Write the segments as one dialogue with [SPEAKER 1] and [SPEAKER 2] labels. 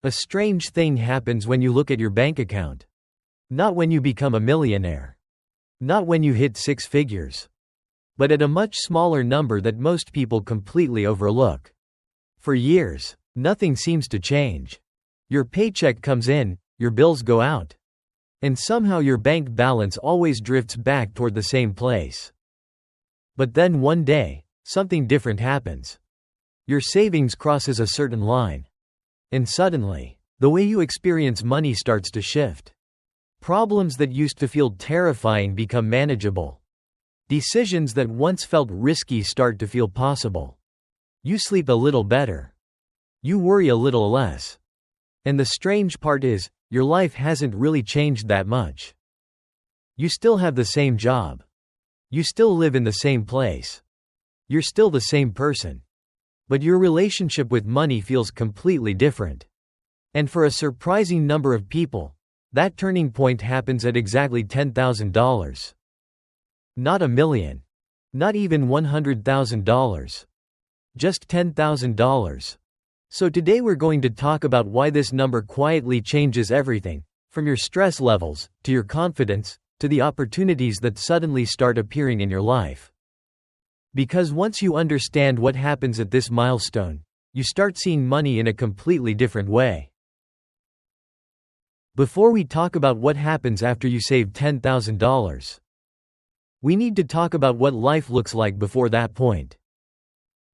[SPEAKER 1] A strange thing happens when you look at your bank account. Not when you become a millionaire. Not when you hit six figures. But at a much smaller number that most people completely overlook. For years, nothing seems to change. Your paycheck comes in, your bills go out. And somehow your bank balance always drifts back toward the same place. But then one day, something different happens. Your savings crosses a certain line. And suddenly, the way you experience money starts to shift. Problems that used to feel terrifying become manageable. Decisions that once felt risky start to feel possible. You sleep a little better. You worry a little less. And the strange part is, your life hasn't really changed that much. You still have the same job. You still live in the same place. You're still the same person. But your relationship with money feels completely different. And for a surprising number of people, that turning point happens at exactly $10,000. Not $1 million. Not even $100,000. Just $10,000. So today we're going to talk about why this number quietly changes everything, from your stress levels, to your confidence, to the opportunities that suddenly start appearing in your life. Because once you understand what happens at this milestone, you start seeing money in a completely different way. Before we talk about what happens after you save $10,000, we need to talk about what life looks like before that point.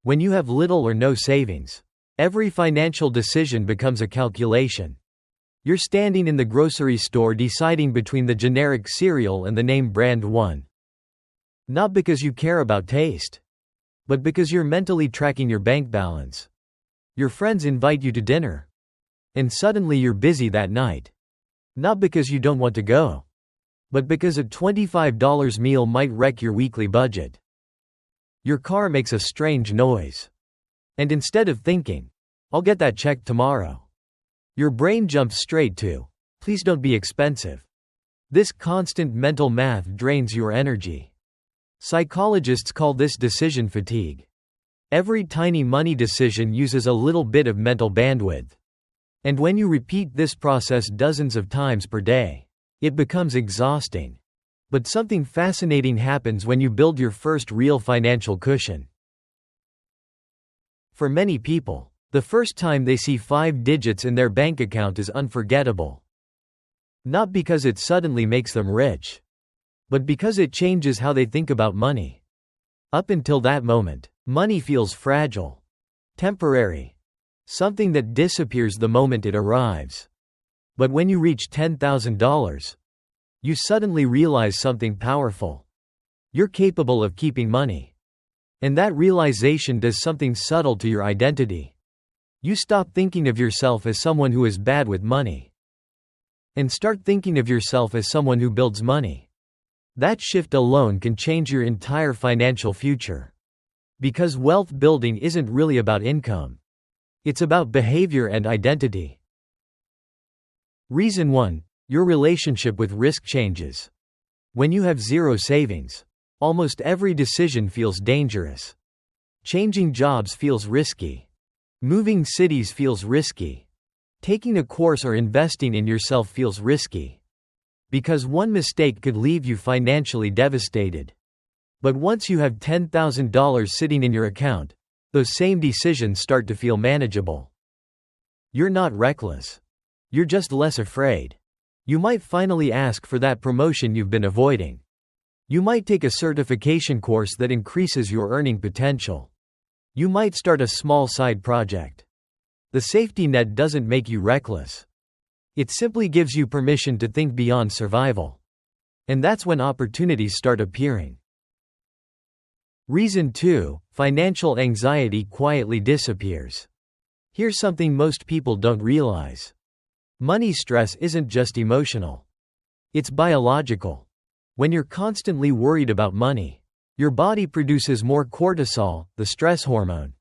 [SPEAKER 1] When you have little or no savings, every financial decision becomes a calculation. You're standing in the grocery store deciding between the generic cereal and the name brand one. Not because you care about taste, but because you're mentally tracking your bank balance. Your friends invite you to dinner, and suddenly you're busy that night. Not because you don't want to go, but because a $25 meal might wreck your weekly budget. Your car makes a strange noise. And instead of thinking, "I'll get that checked tomorrow," your brain jumps straight to, "Please don't be expensive." This constant mental math drains your energy. Psychologists call this decision fatigue. Every tiny money decision uses a little bit of mental bandwidth. And when you repeat this process dozens of times per day, it becomes exhausting. But something fascinating happens when you build your first real financial cushion. For many people, the first time they see 5 digits in their bank account is unforgettable. Not because it suddenly makes them rich, but because it changes how they think about money. Up until that moment, money feels fragile, temporary, something that disappears the moment it arrives. But when you reach $10,000, you suddenly realize something powerful. You're capable of keeping money. And that realization does something subtle to your identity. You stop thinking of yourself as someone who is bad with money, and start thinking of yourself as someone who builds money. That shift alone can change your entire financial future. Because wealth building isn't really about income. It's about behavior and identity. Reason 1. Your relationship with risk changes. When you have zero savings, almost every decision feels dangerous. Changing jobs feels risky. Moving cities feels risky. Taking a course or investing in yourself feels risky. Because one mistake could leave you financially devastated. But once you have $10,000 sitting in your account, those same decisions start to feel manageable. You're not reckless. You're just less afraid. You might finally ask for that promotion you've been avoiding. You might take a certification course that increases your earning potential. You might start a small side project. The safety net doesn't make you reckless. It simply gives you permission to think beyond survival. And that's when opportunities start appearing. Reason 2. Financial anxiety quietly disappears. Here's something most people don't realize. Money stress isn't just emotional. It's biological. When you're constantly worried about money, your body produces more cortisol, the stress hormone.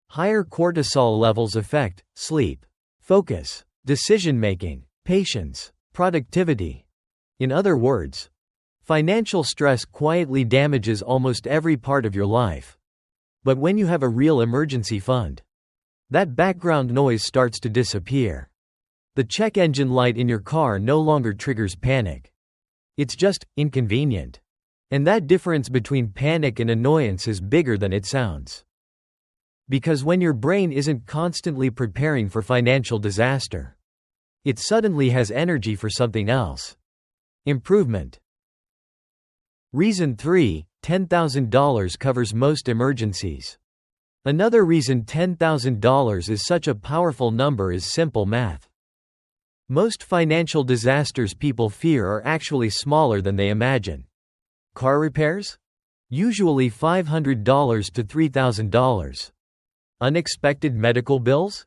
[SPEAKER 1] Higher cortisol levels affect sleep, focus, decision-making, patience, productivity. In other words, financial stress quietly damages almost every part of your life. But when you have a real emergency fund, that background noise starts to disappear. The check engine light in your car no longer triggers panic. It's just inconvenient. And that difference between panic and annoyance is bigger than it sounds. Because when your brain isn't constantly preparing for financial disaster, it suddenly has energy for something else. Improvement. Reason 3, $10,000 covers most emergencies. Another reason $10,000 is such a powerful number is simple math. Most financial disasters people fear are actually smaller than they imagine. Car repairs? Usually $500 to $3,000. Unexpected medical bills?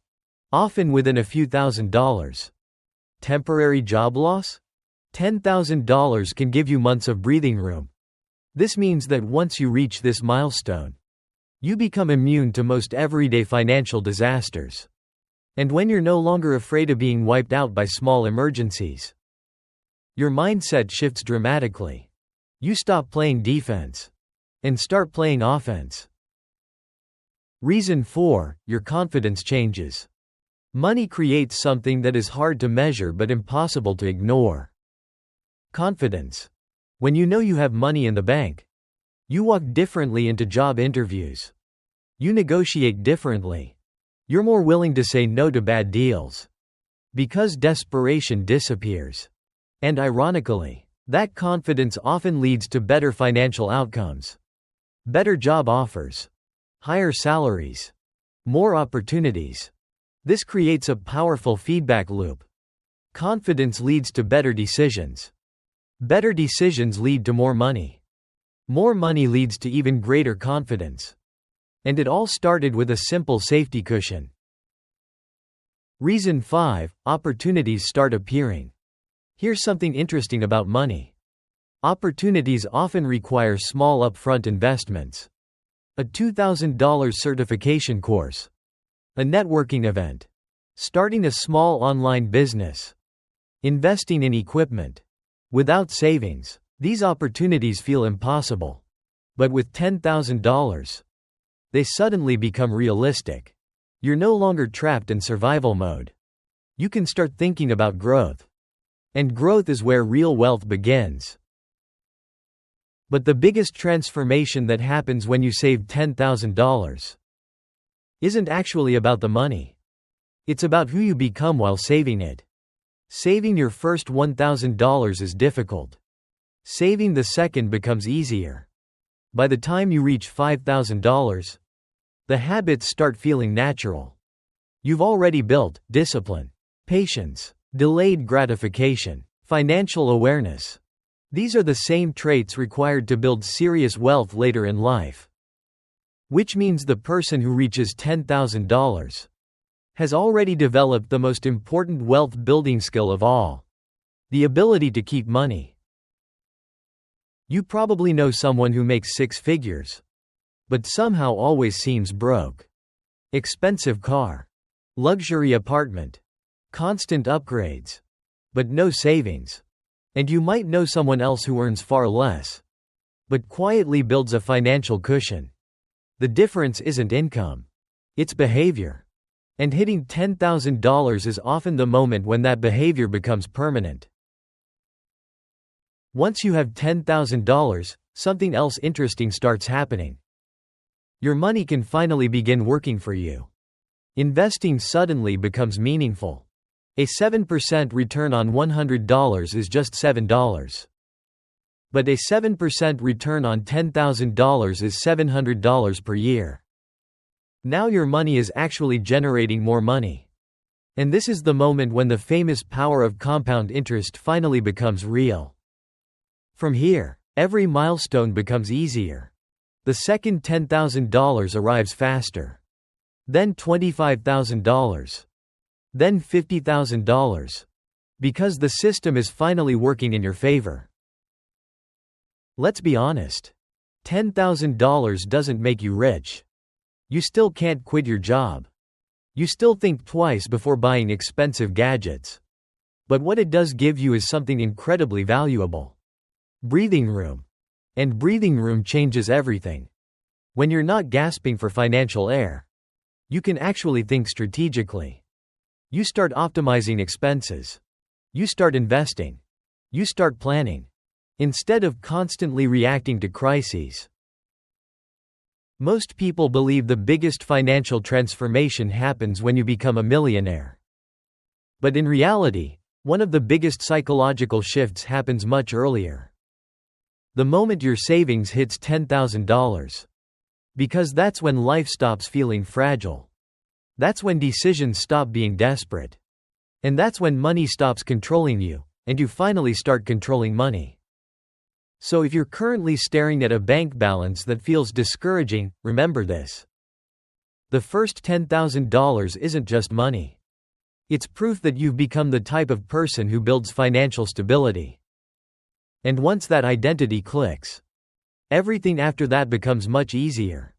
[SPEAKER 1] Often within a few $1,000s. Temporary job loss? $10,000 can give you months of breathing room. This means that once you reach this milestone, you become immune to most everyday financial disasters. And when you're no longer afraid of being wiped out by small emergencies, your mindset shifts dramatically. You stop playing defense and start playing offense. Reason 4, your confidence changes. Money creates something that is hard to measure but impossible to ignore. Confidence. When you know you have money in the bank, you walk differently into job interviews. You negotiate differently. You're more willing to say no to bad deals. Because desperation disappears. And ironically, that confidence often leads to better financial outcomes. Better job offers. Higher salaries. More opportunities. This creates a powerful feedback loop. Confidence leads to better decisions. Better decisions lead to more money. More money leads to even greater confidence. And it all started with a simple safety cushion. Reason 5, opportunities start appearing. Here's something interesting about money. Opportunities often require small upfront investments. A $2,000 certification course. A networking event. Starting a small online business. Investing in equipment. Without savings, these opportunities feel impossible. But with $10,000, they suddenly become realistic. You're no longer trapped in survival mode. You can start thinking about growth. And growth is where real wealth begins. But the biggest transformation that happens when you save $10,000 isn't actually about the money. It's about who you become while saving it. Saving your first $1,000 is difficult. Saving the second becomes easier. By the time you reach $5,000, the habits start feeling natural. You've already built discipline, patience, delayed gratification, financial awareness. These are the same traits required to build serious wealth later in life. Which means the person who reaches $10,000 has already developed the most important wealth building skill of all: the ability to keep money. You probably know someone who makes six figures, but somehow always seems broke. Expensive car, luxury apartment, constant upgrades, but no savings. And you might know someone else who earns far less, but quietly builds a financial cushion. The difference isn't income, it's behavior. And hitting $10,000 is often the moment when that behavior becomes permanent. Once you have $10,000, something else interesting starts happening. Your money can finally begin working for you. Investing suddenly becomes meaningful. A 7% return on $100 is just $7. But a 7% return on $10,000 is $700 per year. Now your money is actually generating more money. And this is the moment when the famous power of compound interest finally becomes real. From here, every milestone becomes easier. The second $10,000 arrives faster. Then $25,000. Then $50,000. Because the system is finally working in your favor. Let's be honest. $10,000 doesn't make you rich. You still can't quit your job. You still think twice before buying expensive gadgets. But what it does give you is something incredibly valuable. Breathing room. And breathing room changes everything. When you're not gasping for financial air, you can actually think strategically. You start optimizing expenses. You start investing. You start planning. Instead of constantly reacting to crises. Most people believe the biggest financial transformation happens when you become a millionaire. But in reality, one of the biggest psychological shifts happens much earlier. The moment your savings hits $10,000. Because that's when life stops feeling fragile. That's when decisions stop being desperate. And that's when money stops controlling you, and you finally start controlling money. So if you're currently staring at a bank balance that feels discouraging, remember this. The first $10,000 isn't just money. It's proof that you've become the type of person who builds financial stability. And once that identity clicks, everything after that becomes much easier.